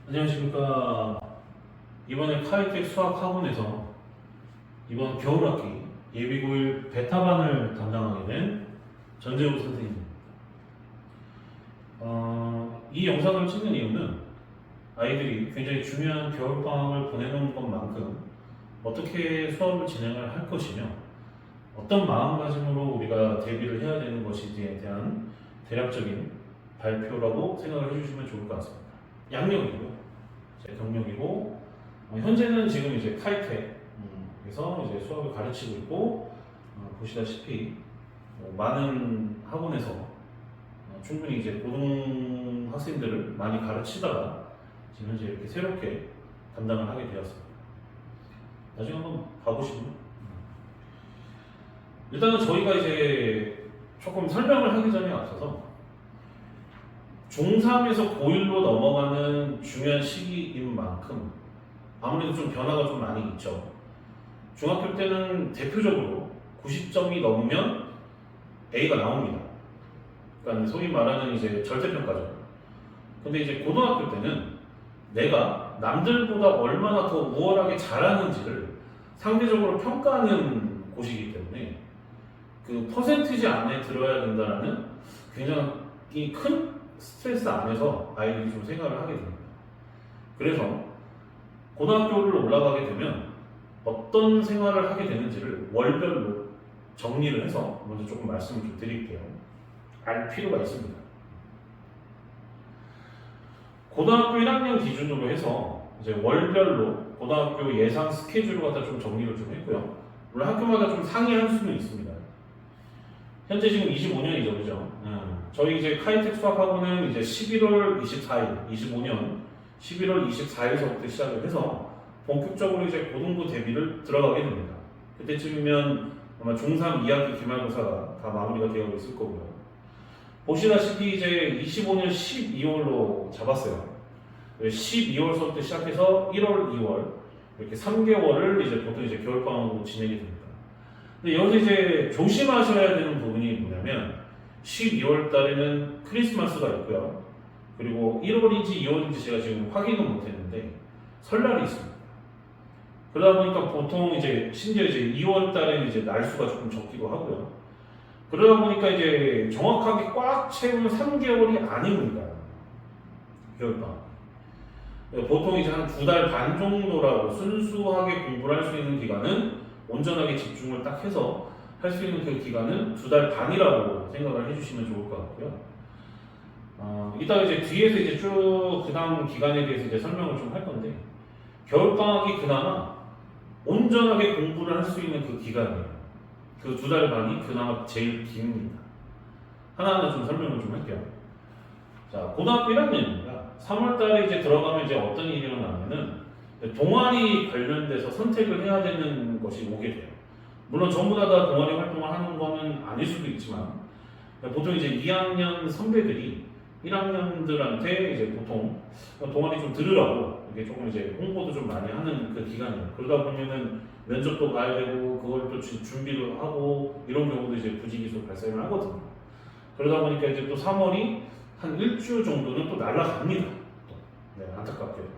안녕하십니까. 이번에 카이텍 수학학원에서 이번 겨울학기 예비고일 베타반을 담당하게 된 전재우 선생님입니다. 이 영상을 찍는 이유는 아이들이 굉장히 중요한 겨울방학을 보내는 것만큼 어떻게 수업을 진행을 할 것이며 어떤 마음가짐으로 우리가 대비를 해야 되는 것인지에 대한 대략적인 발표라고 생각을 해주시면 좋을 것 같습니다. 양력이고요. 제 경력이고 현재는 지금 이제 카이텍에서 이제 수학을 가르치고 있고 보시다시피 많은 학원에서 충분히 이제 고등 학생들을 많이 가르치다가 지금 현재 이렇게 새롭게 담당을 하게 되었습니다. 나중에 한번 봐보시면 일단은 저희가 이제 조금 설명을 하기 전에 앞서서 중3에서 고1로 넘어가는 중요한 시기인 만큼 아무래도 좀 변화가 좀 많이 있죠. 중학교 때는 대표적으로 90점이 넘으면 A가 나옵니다. 그러니까 소위 말하는 이제 절대평가죠. 근데 이제 고등학교 때는 내가 남들보다 얼마나 더 우월하게 잘하는지를 상대적으로 평가하는 곳이기 때문에 그 퍼센티지 안에 들어야 된다는 굉장히 큰 스트레스 안에서 아이들이 좀 생각을 하게 됩니다. 그래서 고등학교를 올라가게 되면 어떤 생활을 하게 되는지를 월별로 정리를 해서 먼저 조금 말씀을 좀 드릴게요. 알 필요가 있습니다. 고등학교 1학년 기준으로 해서 이제 월별로 고등학교 예상 스케줄을 갖다 좀 정리를 좀 했고요. 물론 학교마다 좀 상이할 수는 있습니다. 현재 지금 25년이죠, 그죠? 저희 이제 카이텍 수학학원은 이제 11월 24일, 25년 11월 24일서부터 시작을 해서 본격적으로 이제 고등부 대비를 들어가게 됩니다. 그때쯤이면 아마 중3 2학기 기말고사가 다 마무리가 되어 있을 거고요. 보시다시피 이제 25년 12월로 잡았어요. 12월서부터 시작해서 1월, 2월 이렇게 3개월을 이제 보통 이제 겨울방학으로 진행이 됩니다. 근데 여기서 이제 조심하셔야 되는 부분이 뭐냐면 12월 달에는 크리스마스가 있고요. 그리고 1월인지 2월인지 제가 지금 확인은 못했는데 설날이 있습니다. 그러다 보니까 보통 이제 심지어 이제 2월 달에는 이제 날수가 조금 적기도 하고요. 그러다 보니까 이제 정확하게 꽉 채우는 3개월이 아닙니다. 겨울방학. 보통 이제 한 2달 반 정도라고 순수하게 공부를 할 수 있는 기간은 온전하게 집중을 딱 해서 할 수 있는 그 기간은 2달 반이라고 생각을 해주시면 좋을 것 같고요. 이따가 이제 뒤에서 이제 쭉 그 다음 기간에 대해서 이제 설명을 좀 할 건데, 겨울방학이 그나마 온전하게 공부를 할 수 있는 그 기간이에요. 그 2달 반이 그나마 제일 깁니다. 하나하나 좀 설명을 좀 할게요. 자, 고등학교 1학년입니다. 3월 달에 이제 들어가면 이제 어떤 일이 일어나면은 동아리 관련돼서 선택을 해야 되는 것이 오게 돼요. 물론 전부 다 동아리 활동을 하는 거는 아닐 수도 있지만 보통 이제 2학년 선배들이 1학년들한테 이제 보통 동아리 좀 들으라고 이게 조금 이제 홍보도 좀 많이 하는 그 기간이에요. 그러다 보면은 면접도 가야 되고 그걸 또 준비를 하고 이런 경우도 이제 부지기수 발생을 하거든요. 그러다 보니까 이제 또 3월이 한 일주 정도는 또 날아갑니다. 네, 안타깝게도.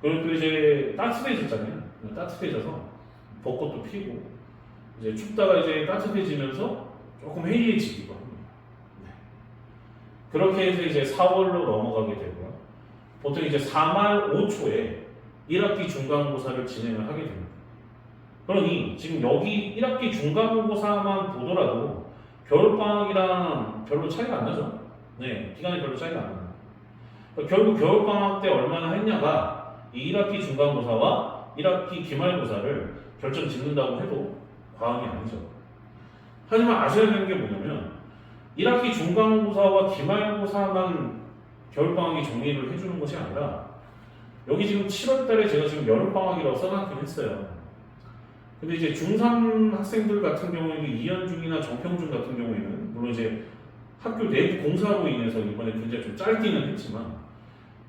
그리고 또 이제 따뜻해졌잖아요. 따뜻해져서 벚꽃도 피고 이제 춥다가 이제 따뜻해지면서 조금 해이해지기도 합니다. 네. 그렇게 해서 이제 4월로 넘어가게 되고요. 보통 이제 4말 5초에 1학기 중간고사를 진행을 하게 됩니다. 그러니 지금 여기 1학기 중간고사만 보더라도 겨울방학이랑 별로 차이가 안 나죠. 네, 기간이 별로 차이가 안 나요. 그러니까 결국 겨울방학 때 얼마나 했냐가 이 1학기 중간고사와 1학기 기말고사를 결정 짓는다고 해도 과언이 아니죠. 하지만 아셔야 되는 게 뭐냐면 1학기 중간고사와 기말고사만 겨울방학이 정리를 해주는 것이 아니라 여기 지금 7월 달에 제가 지금 여름방학이라고 써놨긴 했어요. 근데 이제 중3 학생들 같은 경우에는 이현중이나 정평중 같은 경우에는 물론 이제 학교 내부 공사로 인해서 이번에 굉장히 좀 짧기는 했지만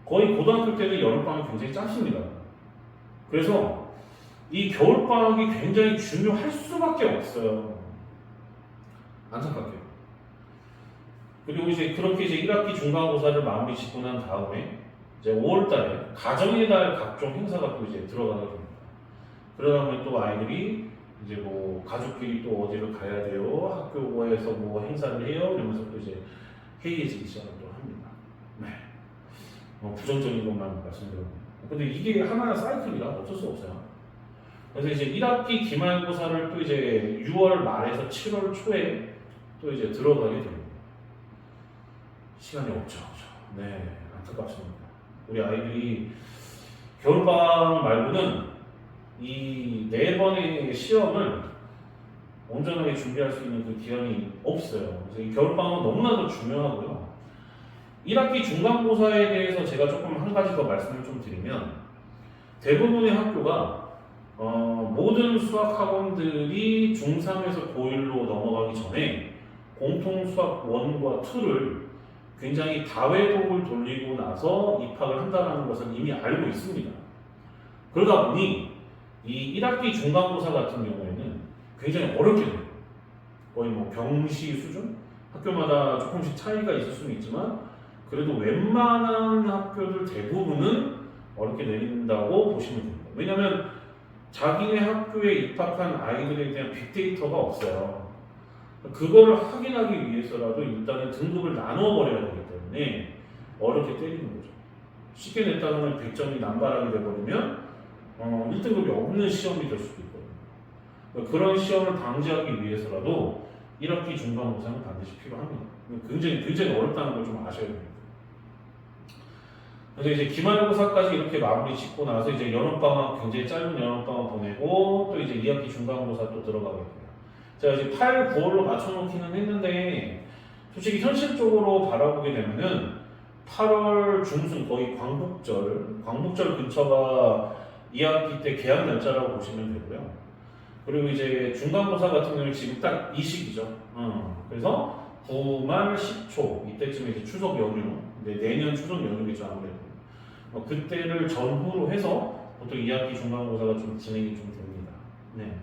거의 고등학교 때는 여름방학이 굉장히 짧습니다. 그래서 이 겨울방학이 굉장히 중요할 수밖에 없어요. 안타깝게요. 그리고 이제 그렇게 이제 1학기 중간고사를 마무리 짓고 난 다음에 이제 5월달에 가정의 달 각종 행사가 또 이제 들어가게 됩니다. 그러다 보면 또 아이들이 이제 뭐 가족끼리 또 어디를 가야 돼요, 학교에서 뭐 행사를 해요, 이러면서 또 이제 해이해지기 시작을 또 합니다. 네. 부정적인 것만 말씀드립니다. 근데 이게 하나의 사이클이라 어쩔 수 없어요. 그래서 이제 1학기 기말고사를 또 이제 6월 말에서 7월 초에 또 이제 들어가게 됩니다. 시간이 없죠. 네, 안타깝습니다. 우리 아이들이 겨울방학 말고는 이 네 번의 시험을 온전하게 준비할 수 있는 그 기간이 없어요. 그래서 이 겨울방학은 너무나도 중요하고요. 1학기 중간고사에 대해서 제가 조금 한 가지 더 말씀을 좀 드리면, 대부분의 학교가 모든 수학 학원들이 중3에서 고1로 넘어가기 전에 공통 수학 1과 2를 굉장히 다회독을 돌리고 나서 입학을 한다는 것을 이미 알고 있습니다. 그러다 보니 이 1학기 중간고사 같은 경우에는 굉장히 어렵게 돼요. 거의 뭐 병시 수준? 학교마다 조금씩 차이가 있을 수는 있지만 그래도 웬만한 학교들 대부분은 어렵게 내린다고 보시면 됩니다. 왜냐하면 자기네 학교에 입학한 아이들에 대한 빅데이터가 없어요. 그거를 확인하기 위해서라도 일단은 등급을 나눠버려야 되기 때문에 어렵게 때리는 거죠. 쉽게 냈다가는 100점이 남발하게 돼버리면 1등급이 없는 시험이 될 수도 있거든요. 그런 시험을 방지하기 위해서라도 1학기 중간고사는 반드시 필요합니다. 굉장히 어렵다는 걸 좀 아셔야 됩니다. 그래서 이제 기말고사까지 이렇게 마무리 짓고 나서 이제 여름방학, 굉장히 짧은 여름방학 보내고 또 이제 2학기 중간고사 또 들어가게 돼요. 제가 이제 8, 9월로 맞춰놓기는 했는데 솔직히 현실적으로 바라보게 되면은 8월 중순 거의 광복절 근처가 2학기 때 개학 날짜라고 보시면 되고요. 그리고 이제 중간고사 같은 경우는 지금 딱 이 시기죠. 그래서 9말 10초 이때쯤에 이제 추석 연휴, 내년 추석 연휴겠죠 아무래도. 그때를 전후로 해서 보통 2학기 중간고사가 좀 진행이 좀 됩니다. 네.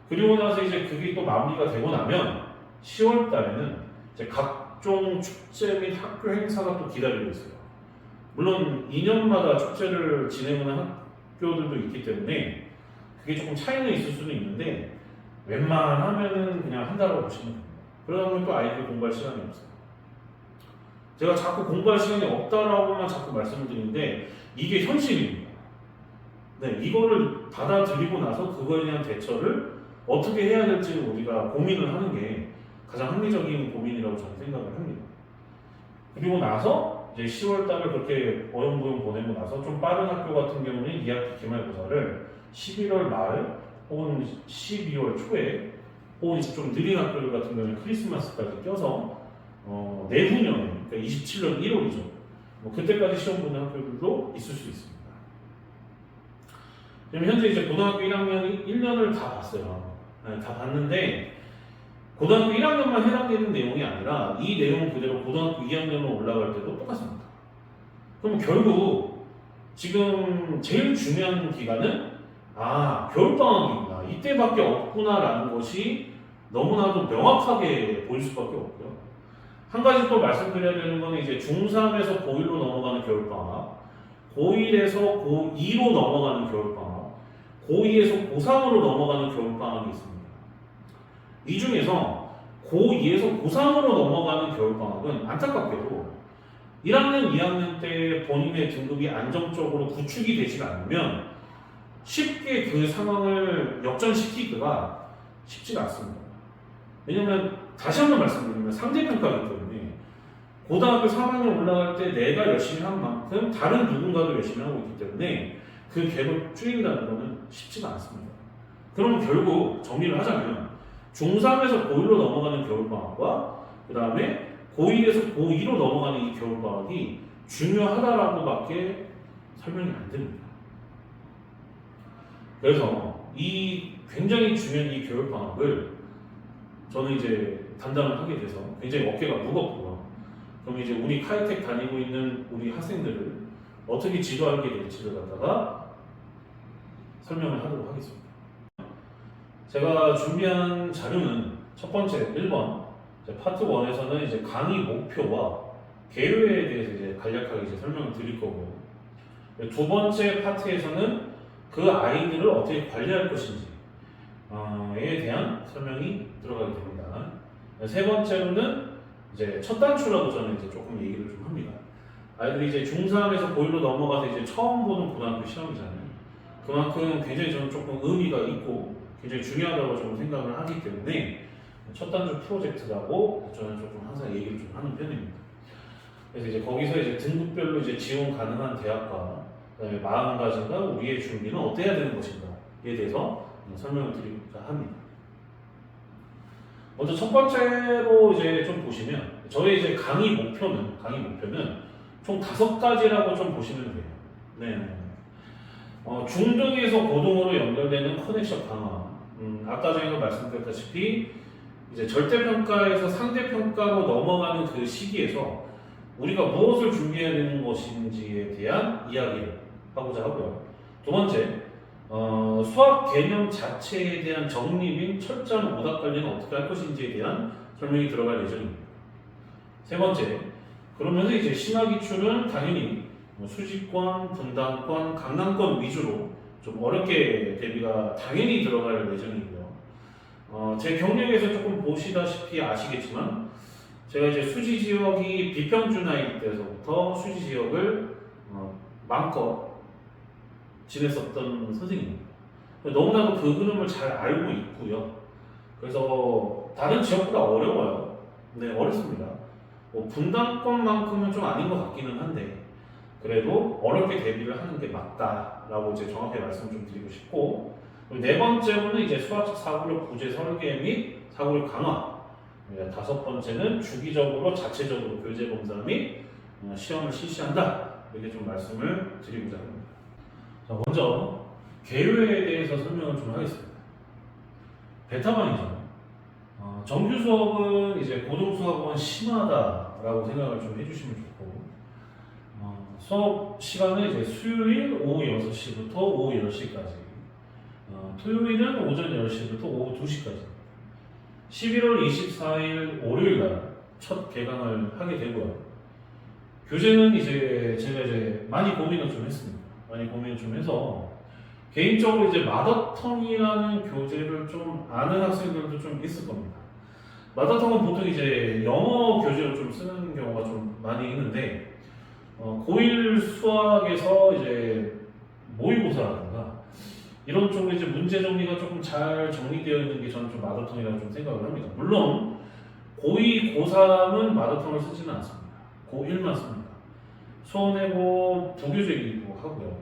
그리고 나서 이제 그게 또 마무리가 되고 나면 10월 달에는 이제 각종 축제 및 학교 행사가 또 기다리고 있어요. 물론 2년마다 축제를 진행하는 학교들도 있기 때문에 그게 조금 차이는 있을 수도 있는데 웬만하면은 그냥 한다고 보시면 됩니다. 그러다 보면 또 아이들 공부할 시간이 없어요. 제가 자꾸 공부할 시간이 없다라고만 자꾸 말씀을 드리는데 이게 현실입니다. 네, 이거를 받아들이고 나서 그거에 대한 대처를 어떻게 해야 될지 우리가 고민을 하는 게 가장 합리적인 고민이라고 저는 생각을 합니다. 그리고 나서 이제 10월 달을 그렇게 어영부영 보내고 나서 좀 빠른 학교 같은 경우는 2학기 기말고사를 11월 말 혹은 12월 초에 혹은 좀 느린 학교들 같은 경우는 크리스마스까지 껴서 내후년에 그러니까 27년 1월이죠. 그때까지 시험 보는 학교들도 있을 수 있습니다. 지금 현재 이제 고등학교 1학년 1년을 다 봤어요. 네, 다 봤는데 고등학교 1학년만 해당되는 내용이 아니라 이 내용 그대로 고등학교 2학년으로 올라갈 때도 똑같습니다. 그럼 결국 지금 제일 중요한 기간은 겨울방학이구나, 이때밖에 없구나라는 것이 너무나도 명확하게 보일 수밖에 없고요. 한 가지 또 말씀드려야 되는 건 이제 중3에서 고1로 넘어가는 겨울방학, 고1에서 고2로 넘어가는 겨울방학, 고2에서 고3으로 넘어가는 겨울방학이 있습니다. 이 중에서 고2에서 고3으로 넘어가는 겨울방학은 안타깝게도 1학년, 2학년 때 본인의 등급이 안정적으로 구축이 되지 않으면 쉽게 그 상황을 역전시키기가 쉽지가 않습니다. 왜냐면 다시 한번 말씀드리면 상대평가이기 때문에 고등학교 3학년 올라갈 때 내가 열심히 한 만큼 다른 누군가도 열심히 하고 있기 때문에 그 갭을 줄인다는 것은 쉽지가 않습니다. 그럼 결국 정리를 하자면 중3에서 고1로 넘어가는 겨울방학과 그 다음에 고1에서 고2로 넘어가는 이 겨울방학이 중요하다라고밖에 설명이 안 됩니다. 그래서 이 굉장히 중요한 이 겨울방학을 저는 이제 담당을 하게 돼서 굉장히 어깨가 무겁고요. 그럼 이제 우리 카이텍 다니고 있는 우리 학생들을 어떻게 지도하게 될지를 갖다가 설명을 하도록 하겠습니다. 제가 준비한 자료는 첫 번째 1번 파트 1에서는 이제 강의 목표와 계류에 대해서 이제 간략하게 이제 설명을 드릴 거고요. 두 번째 파트에서는 그 아이들을 어떻게 관리할 것인지에 대한 설명이 들어가게 됩니다. 세 번째로는 이제 첫 단추라고 저는 이제 조금 얘기를 좀 합니다. 아이들이 이제 중3에서 고1로 넘어가서 이제 처음 보는 고등학교 시험이잖아요. 그만큼 굉장히 저는 조금 의미가 있고 굉장히 중요하다고 좀 생각을 하기 때문에 첫 단추 프로젝트라고 저는 조금 항상 얘기를 좀 하는 편입니다. 그래서 이제 거기서 이제 등급별로 이제 지원 가능한 대학과 그다음에 마음가짐과 우리의 준비는 어때야 되는 것인가에 대해서 설명을 드리고자 합니다. 먼저 첫 번째로 이제 좀 보시면 저희 이제 강의 목표는 총 5가지라고 좀 보시면 돼요. 네. 중등에서 고등으로 연결되는 커넥션 강화. 아까 전에도 말씀드렸다시피 이제 절대평가에서 상대평가로 넘어가는 그 시기에서 우리가 무엇을 준비해야 되는 것인지에 대한 이야기를 하고자 하고요. 두 번째, 수학 개념 자체에 대한 정립인 철저한 오답 관리는 어떻게 할 것인지에 대한 설명이 들어갈 예정입니다. 세 번째, 그러면서 이제 심화기출은 당연히 수직권, 분당권, 강남권 위주로 좀 어렵게 대비가 당연히 들어갈 예정이고요. 제 경력에서 조금 보시다시피 아시겠지만 제가 이제 수지 지역이 비평준화일 때서부터 수지 지역을 마음껏 지냈었던 선생님입니다. 너무나도 그 흐름을 잘 알고 있고요. 그래서 다른 지역보다 어려워요. 네, 어렵습니다. 분당권만큼은 좀 아닌 것 같기는 한데 그래도 어렵게 대비를 하는 게 맞다라고 이제 정확히 말씀을 좀 드리고 싶고, 네 번째로는 이제 수학적 사고력 구제 설계 및 사고력 강화. 다섯 번째는 주기적으로 자체적으로 교재 검사 및 시험을 실시한다. 이렇게 좀 말씀을 드리고자 합니다. 자, 먼저 계류에 대해서 설명을 좀 하겠습니다. 베타반이죠. 정규 수업은 이제 고등 수학은 심하다라고 생각을 좀 해주시면 좋고, 수업 시간은 이제 수요일 오후 6시부터 오후 10시까지, 토요일은 오전 10시부터 오후 2시까지, 11월 24일 월요일날 첫 개강을 하게 되고요. 교재는 이제 제가 이제 많이 고민을 좀 했습니다. 많이 고민을 좀 해서 개인적으로 이제 마더텅이라는 교재를 좀 아는 학생들도 좀 있을 겁니다. 마더텅은 보통 이제 영어 교재로 좀 쓰는 경우가 좀 많이 있는데, 고1 수학에서 이제 모의고사라든가 이런 쪽으로 이제 문제 정리가 조금 잘 정리되어 있는 게 저는 좀 마더텅이라고 좀 생각을 합니다. 물론 고2, 고3은 마더텅을 쓰지는 않습니다. 고1만 씁니다. 수원외고 부교재이기도 하고요.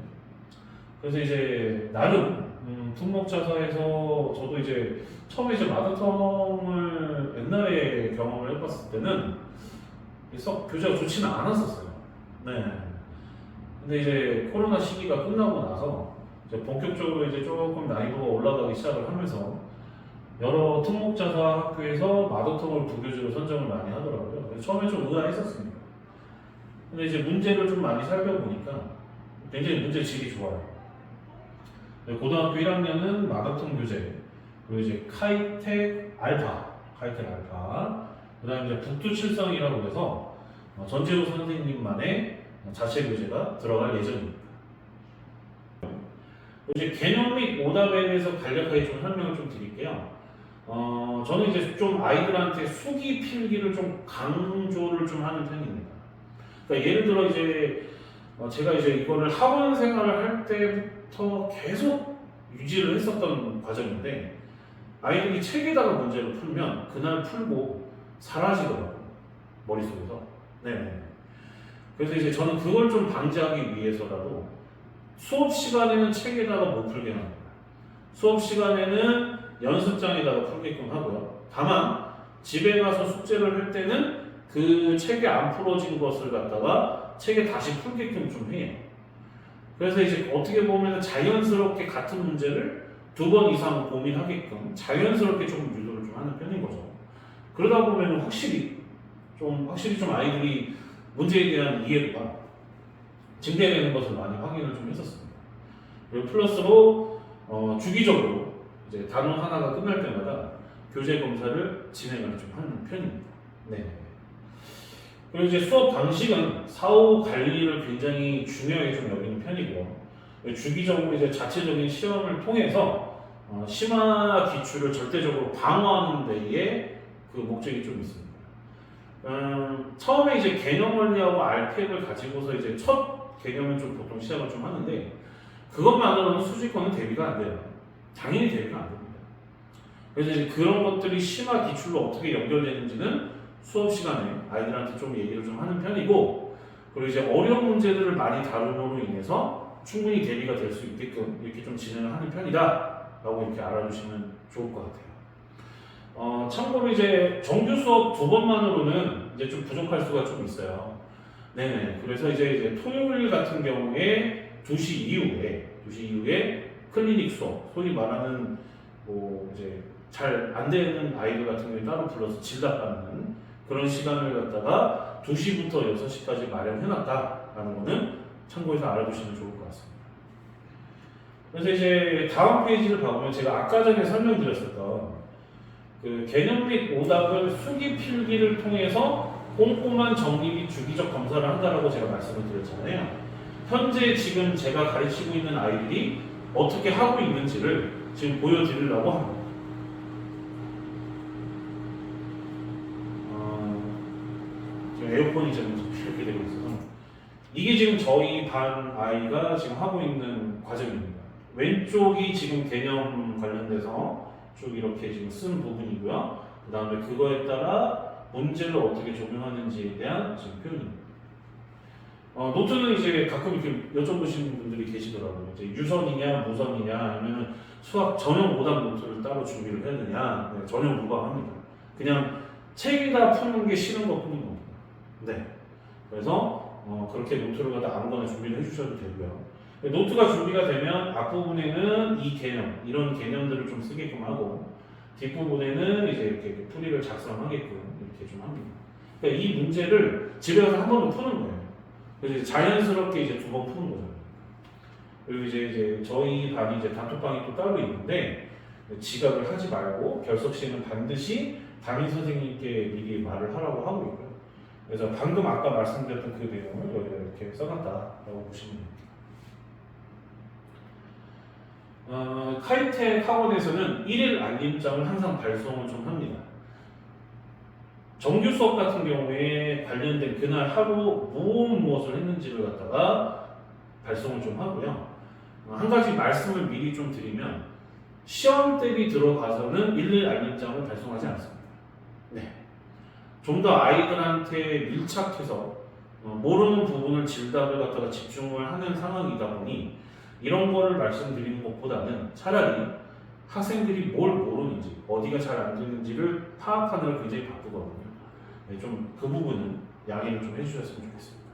그래서 이제 나름 특목자사에서 저도 이제 처음에 이제 마더텅을 옛날에 경험을 해봤을 때는 썩 교재가 좋지는 않았었어요. 네. 근데 이제 코로나 시기가 끝나고 나서 이제 본격적으로 이제 조금 난이도가 올라가기 시작을 하면서 여러 특목자사 학교에서 마더텅을 부교재로 선정을 많이 하더라고요. 그래서 처음에 좀 의아했었습니다. 근데 이제 문제를 좀 많이 살펴보니까 굉장히 문제 질이 좋아요. 고등학교 1학년은 마더텅 교재, 그리고 이제 카이텍 알파, 그 다음에 이제 북두칠성이라고 해서 전재우 선생님만의 자체 교재가 들어갈 예정입니다. 이제 개념 및 오답에 대해서 간략하게 좀 설명을 좀 드릴게요. 저는 이제 좀 아이들한테 수기 필기를 좀 강조를 좀 하는 편입니다. 그러니까 예를 들어 이제 제가 이제 이거를 학원 생활을 할 때부터 계속 유지를 했었던 과정인데, 아이들이 책에다가 문제를 풀면 그날 풀고 사라지더라고요, 머릿속에서. 네. 그래서 이제 저는 그걸 좀 방지하기 위해서라도 수업 시간에는 책에다가 못 풀게 합니다. 수업 시간에는 연습장에다가 풀게끔 하고요. 다만 집에 가서 숙제를 할 때는 그 책에 안 풀어진 것을 갖다가 책에 다시 풀게끔 좀 해요. 그래서 이제 어떻게 보면 자연스럽게 같은 문제를 2번 이상 고민하게끔 자연스럽게 좀 유도를 좀 하는 편인 거죠. 그러다 보면 확실히 좀 아이들이 문제에 대한 이해도가 증대되는 것을 많이 확인을 좀 했었습니다. 그리고 플러스로 주기적으로 이제 단원 하나가 끝날 때마다 교재 검사를 진행을 좀 하는 편입니다. 네. 그리고 이제 수업 방식은 사후 관리를 굉장히 중요하게 좀 여기는 편이고요. 주기적으로 이제 자체적인 시험을 통해서 심화 기출을 절대적으로 방어하는 데에 그 목적이 좀 있습니다. 처음에 이제 개념 원리하고 RPE를 가지고서 이제 첫 개념은 좀 보통 시작을 좀 하는데 그것만으로는 수직권은 대비가 안 돼요. 당연히 대비가 안 됩니다. 그래서 이제 그런 것들이 심화 기출로 어떻게 연결되는지는 수업 시간에 아이들한테 좀 얘기를 좀 하는 편이고, 그리고 이제 어려운 문제들을 많이 다룸으로 인해서 충분히 대비가 될 수 있게끔 이렇게 좀 진행을 하는 편이다 라고 이렇게 알아주시면 좋을 것 같아요. 참고로 이제 정규 수업 2번만으로는 이제 좀 부족할 수가 좀 있어요. 네네. 그래서 이제 토요일 같은 경우에 2시 이후에 클리닉 수업, 소위 말하는 뭐 이제 잘 안 되는 아이들 같은 경우에 따로 불러서 진단받는 그런 시간을 갖다가 2시부터 6시까지 마련해놨다라는 거는 참고해서 알아두시면 좋을 것 같습니다. 그래서 이제 다음 페이지를 봐보면 제가 아까 전에 설명드렸었던 그 개념 및 오답을 수기 필기를 통해서 꼼꼼한 정리 및 주기적 검사를 한다라고 제가 말씀을 드렸잖아요. 현재 지금 제가 가르치고 있는 아이들이 어떻게 하고 있는지를 지금 보여드리려고 합니다. 지금 에어컨이 지금 이렇게 되고 있어서 이게 지금 저희 반 아이가 지금 하고 있는 과정입니다. 왼쪽이 지금 개념 관련돼서 쭉 이렇게 지금 쓴 부분이고요. 그 다음에 그거에 따라 문제를 어떻게 적용하는지에 대한 지금 표현입니다. 노트는 이제 가끔 이렇게 여쭤보시는 분들이 계시더라고요. 이제 유선이냐, 무선이냐, 아니면 수학 전용 오답 노트를 따로 준비를 했느냐. 네, 전혀 무방합니다. 그냥 책에다 푸는 게 싫은 것 뿐인 겁니다. 네. 그래서 그렇게 노트를 갖다 아무거나 준비를 해주셔도 되고요. 노트가 준비가 되면 앞부분에는 이 개념, 이런 개념들을 좀 쓰게끔 하고 뒷부분에는 이제 이렇게 풀이를 작성하게끔 이렇게 좀 합니다. 그러니까 이 문제를 집에 가서 한 번 더 푸는 거예요. 그래서 자연스럽게 이제 2번 푸는 거죠. 그리고 이제 저희 반이 이제 단톡방이 또 따로 있는데 지각을 하지 말고 결석 시에는 반드시 담임 선생님께 미리 말을 하라고 하고 있고요. 그래서 방금 아까 말씀드렸던 그 내용을 여기다 이렇게 써놨다라고 보시면 됩니다. 카이텍 학원에서는 1일 알림장을 항상 발송을 좀 합니다. 정규 수업 같은 경우에 관련된 그날 하루 무엇을 했는지를 갖다가 발송을 좀 하고요. 한 가지 말씀을 미리 좀 드리면 시험 대비 들어가서는 1일 알림장을 발송하지 않습니다. 네. 좀 더 아이들한테 밀착해서 모르는 부분을 질답을 갖다가 집중을 하는 상황이다 보니 이런 거를 말씀드리는 것보다는 차라리 학생들이 뭘 모르는지 어디가 잘 안 되는지를 파악하느라 굉장히 바쁘거든요. 네, 좀 그 부분은 양해를 좀 해주셨으면 좋겠습니다.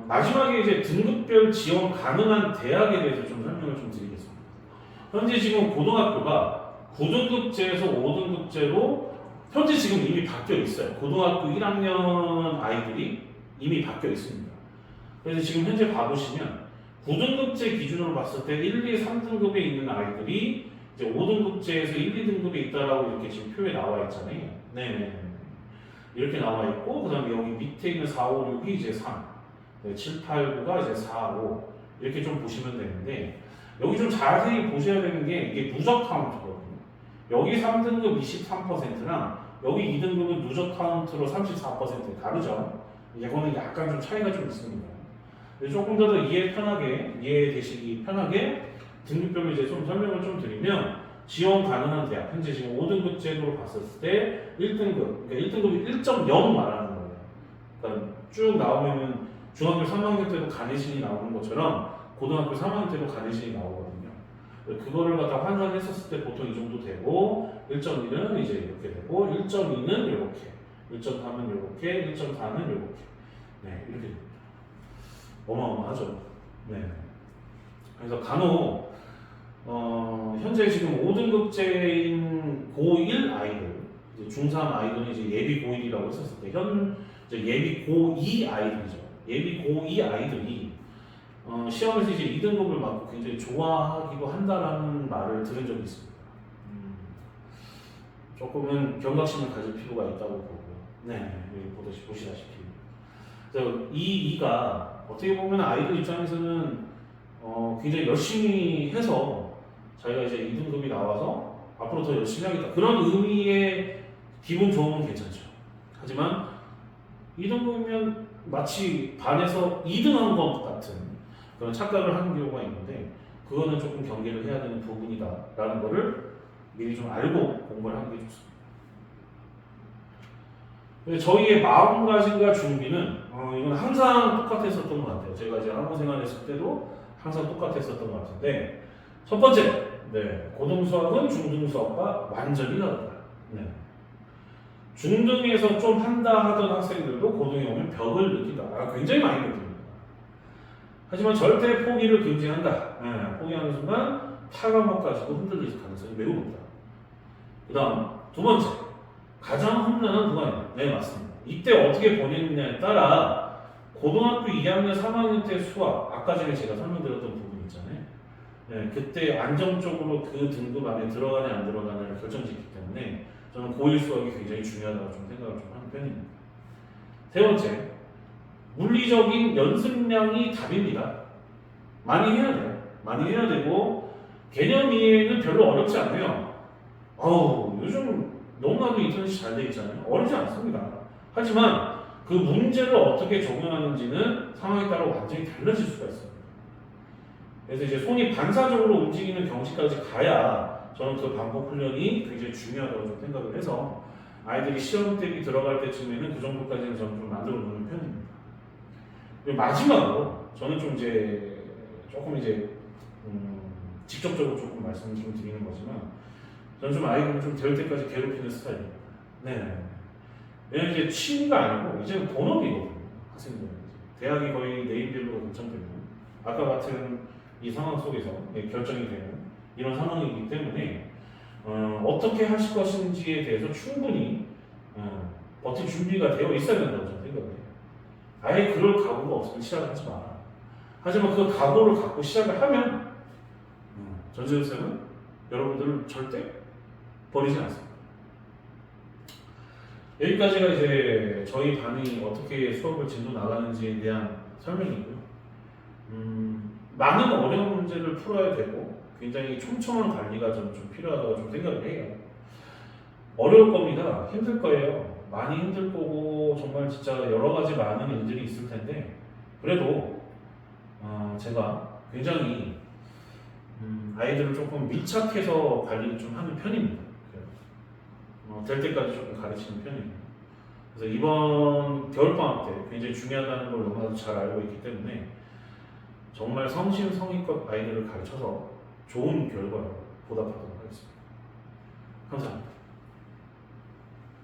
마지막에 이제 등급별 지원 가능한 대학에 대해서 좀 설명을 좀 드리겠습니다. 현재 지금 고등학교가 9등급제에서 5등급제로 현재 지금 이미 바뀌어 있어요. 고등학교 1학년 아이들이 이미 바뀌어 있습니다. 그래서 지금 현재 봐보시면 9등급제 기준으로 봤을 때 1, 2, 3등급에 있는 아이들이 이제 5등급제에서 1, 2등급에 있다라고 이렇게 지금 표에 나와 있잖아요. 네네. 이렇게 나와 있고, 그 다음에 여기 밑에 있는 4, 5, 6이 이제 3, 7, 8, 9가 이제 4, 5 이렇게 좀 보시면 되는데 여기 좀 자세히 보셔야 되는 게 이게 누적 카운트거든요. 여기 3등급 23%랑 여기 2등급은 누적 카운트로 34% 다르죠. 이거는 약간 좀 차이가 좀 있습니다. 조금 더 이해되시기 편하게 등급별로 이제 좀 설명을 좀 드리면 지원 가능한 대학, 현재 지금 5등급 제도로 봤을 때 1등급, 그러니까 1등급이 1.0 말하는 거예요. 그러니까 쭉 나오면은 중학교 3학년 때도 간이신이 나오는 것처럼 고등학교 3학년 때도 간이신이 나오거든요. 그거를 갖다 환산했었을 때 보통 이 정도 되고 1.1은 이제 이렇게 되고 1.2는 이렇게, 1.3은 이렇게, 1.4는 이렇게, 네 이렇게 됩니다. 어마어마하죠. 네. 그래서 간혹 현재 지금 5등급제인 고1 아이들, 중3 아이들은 이제 예비 고1이라고 했었을 때, 이제 예비 고2 아이들이죠. 예비 고2 아이들이 시험에서 이제 2등급을 맞고 굉장히 좋아하기도 한다라는 말을 들은 적이 있습니다. 조금은 경각심을 가질 필요가 있다고 보고. 네, 여기 보시다시피. 그래서 이가 어떻게 보면 아이들 입장에서는 굉장히 열심히 해서 자기가 이제 2등급이 나와서 앞으로 더 열심히 하겠다. 그런 의미의 기분 좋으면 괜찮죠. 하지만 2등급이면 마치 반에서 2등한 것 같은 그런 착각을 하는 경우가 있는데 그거는 조금 경계를 해야 되는 부분이다라는 거를 미리 좀 알고 공부를 하는 게 좋습니다. 근데 저희의 마음가짐과 준비는 이건 항상 똑같았었던 것 같아요. 제가 이제 학원 생활했을 때도 항상 똑같았었던 것 같은데 첫 번째, 네, 고등수학은 중등수학과 완전히 다르다. 네. 중등에서 좀 한다 하던 학생들도 고등에 오면 벽을 느낀다. 굉장히 많이 느낍니다. 하지만 절대 포기를 금지한다. 네, 포기하는 순간 타과목 가지고 흔들릴 가능성이 매우 높다. 그 다음 두 번째, 가장 험난한 구간이다. 네, 맞습니다. 이때 어떻게 보냈느냐에 따라 고등학교 2학년, 3학년 때 수학, 아까 전에 제가 설명드렸던 부분 있잖아요. 네, 그때 안정적으로 그 등급 안에 들어가냐 안 들어가냐를 결정짓기 때문에 저는 고1 수학이 굉장히 중요하다고 좀 생각을 좀 하는 편입니다. 세 번째, 물리적인 연습량이 답입니다. 많이 해야 돼요. 많이 해야 되고 개념 이해는 별로 어렵지 않아요. 요즘 너무나도 인터넷이 잘 돼 있잖아요. 어렵지 않습니다. 하지만 그 문제를 어떻게 적용하는지는 상황에 따라 완전히 달라질 수가 있습니다. 그래서 이제 손이 반사적으로 움직이는 경지까지 가야 저는 그 반복 훈련이 굉장히 중요하다고 좀 생각을 해서 아이들이 시험 대비 들어갈 때쯤에는 그 정도까지는 저는 좀 만들어 놓는 편입니다. 그리고 마지막으로 저는 좀 이제 조금 이제 직접적으로 조금 말씀을 좀 드리는 거지만 저는 좀 아이들을 좀 될 때까지 괴롭히는 스타일입니다. 네. 왜냐면 이제 취미가 아니고 이제는 본업이거든요. 학생들은 대학이 거의 내일별로 결정되는 아까 같은 이 상황 속에서 결정이 되는 이런 상황이기 때문에 어떻게 하실 것인지에 대해서 충분히 버틸 준비가 되어 있어야 된다고 저는 생각해요. 아예 그럴 각오가 없으면 시작을 하지 마라. 하지만 그 각오를 갖고 시작을 하면 전재현 쌤은 여러분들을 절대 버리지 않습니다. 여기까지가 이제 저희 반이 어떻게 수업을 진도 나가는지에 대한 설명이고요. 많은 어려운 문제를 풀어야 되고 굉장히 촘촘한 관리가 좀 필요하다고 좀 생각을 해요. 어려울 겁니다. 힘들 거예요. 많이 힘들 거고 정말 진짜 여러 가지 많은 일들이 있을 텐데 그래도 제가 굉장히 아이들을 조금 밀착해서 관리를 좀 하는 편입니다. 될 때까지 조금 가르치는 편입니다. 그래서 이번 겨울방학 때 굉장히 중요하다는 걸 너무나도 잘 알고 있기 때문에 정말 성심성의껏 아이들을 가르쳐서 좋은 결과를 보답하도록 하겠습니다. 감사합니다.